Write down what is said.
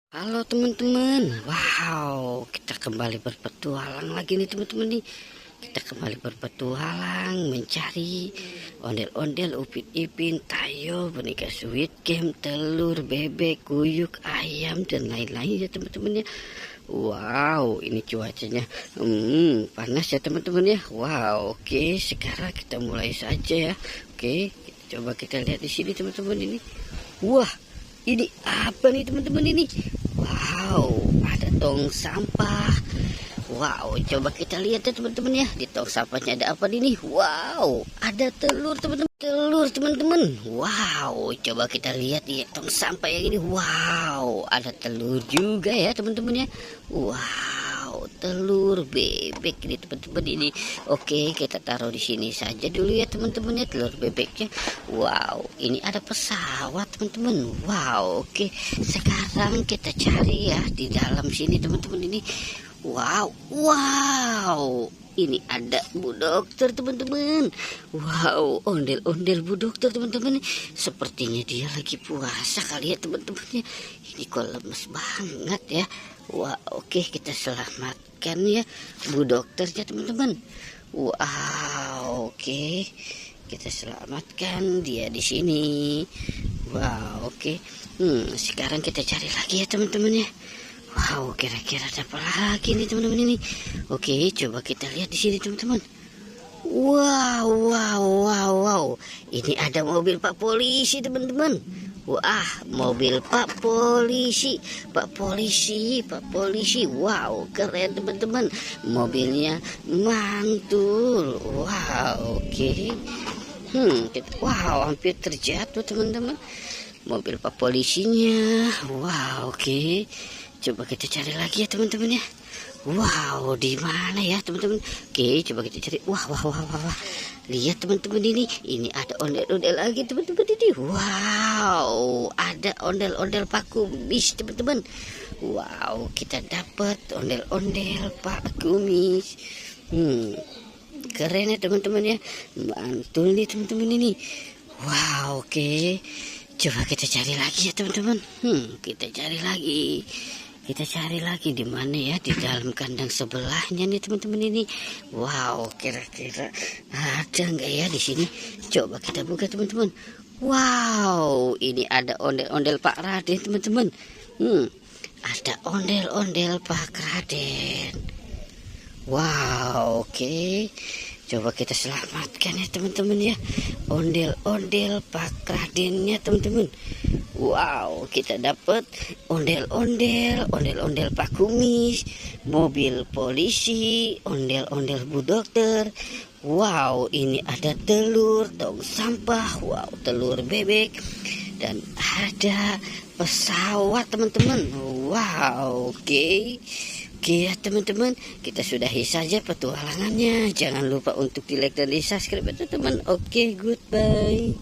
Halo teman-teman, wow, kita kembali berpetualang lagi nih teman-teman nih. Kita kembali berpetualang mencari ondel-ondel, upin ipin, tayo, boneka Squid Game, telur, bebek, kuyuk, ayam dan lain-lain ya teman-teman ya. Wow, ini cuacanya panas ya teman-teman ya. Wow, oke, sekarang kita mulai saja ya. Oke, coba kita lihat di sini teman-teman ini. Wah, ini apa nih teman-teman ini? Wow, ada tong sampah. Wow, coba kita lihat ya teman-teman ya. Di tong sampahnya ada apa nih? Wow, ada telur teman-teman. Telur teman-teman. Wow, coba kita lihat di tong sampah yang ini. Wow, ada telur juga ya teman-teman ya. Wow, telur bebek ini teman-teman ini. Oke, kita taruh di sini saja dulu ya teman-teman ya, telur bebeknya. Wow, ini ada pesawat teman-teman. Wow, oke. Sekarang kita cari ya di dalam sini teman-teman ini. Wow, wow. Ini ada Bu Dokter teman-teman. Wow, ondel-ondel Bu Dokter teman-teman. Sepertinya dia lagi puasa kali ya teman-teman. Ini kok lemes banget ya. Wah, oke, kita selamatkan ya Bu Dokternya teman-teman. Wow, oke. Kita selamatkan dia di sini. Wow, oke. Sekarang kita cari lagi ya teman-teman ya. Wow, kira-kira ada apa lagi nih teman-teman ini? Oke, coba kita lihat di sini teman-teman. Wow, wow, wow, wow. Ini ada mobil Pak Polisi teman-teman. Wah, mobil Pak Polisi, Pak Polisi, Pak Polisi. Wow, keren teman-teman. Mobilnya mantul. Wow, oke. Wow, hampir terjatuh teman-teman. Mobil Pak Polisinya. Wow, oke. Coba kita cari lagi ya teman-teman ya. Wow, di mana ya teman-teman? Oke, coba kita cari. Wah, wah, wah, wah, wah. Lihat teman-teman ini ada ondel-ondel lagi teman-teman ini. Wow, ada ondel-ondel Pak Kumis teman-teman. Wow, kita dapat ondel-ondel Pak Kumis. Keren ya teman-teman ya. Mantul nih teman-teman ini. Wow, oke. Coba kita cari lagi ya teman-teman. Kita cari lagi. Kita cari lagi di mana ya, di dalam kandang sebelahnya nih teman-teman ini. Wow, kira-kira ada nggak ya di sini? Coba kita buka teman-teman. Wow, ini ada ondel-ondel Pak Raden teman-teman. Ada ondel-ondel Pak Raden. Wow, oke. Coba kita selamatkan ya teman-teman ya. Ondel-ondel Pak Radennya teman-teman. Wow, kita dapat ondel-ondel Pak Kumis, mobil polisi, ondel-ondel Bu Dokter. Wow, ini ada telur, tong sampah, wow, telur bebek, dan ada pesawat teman-teman. Wow, oke. Oke ya teman-teman, kita sudahi saja petualangannya. Jangan lupa untuk di like dan di subscribe ya teman-teman. Oke, goodbye.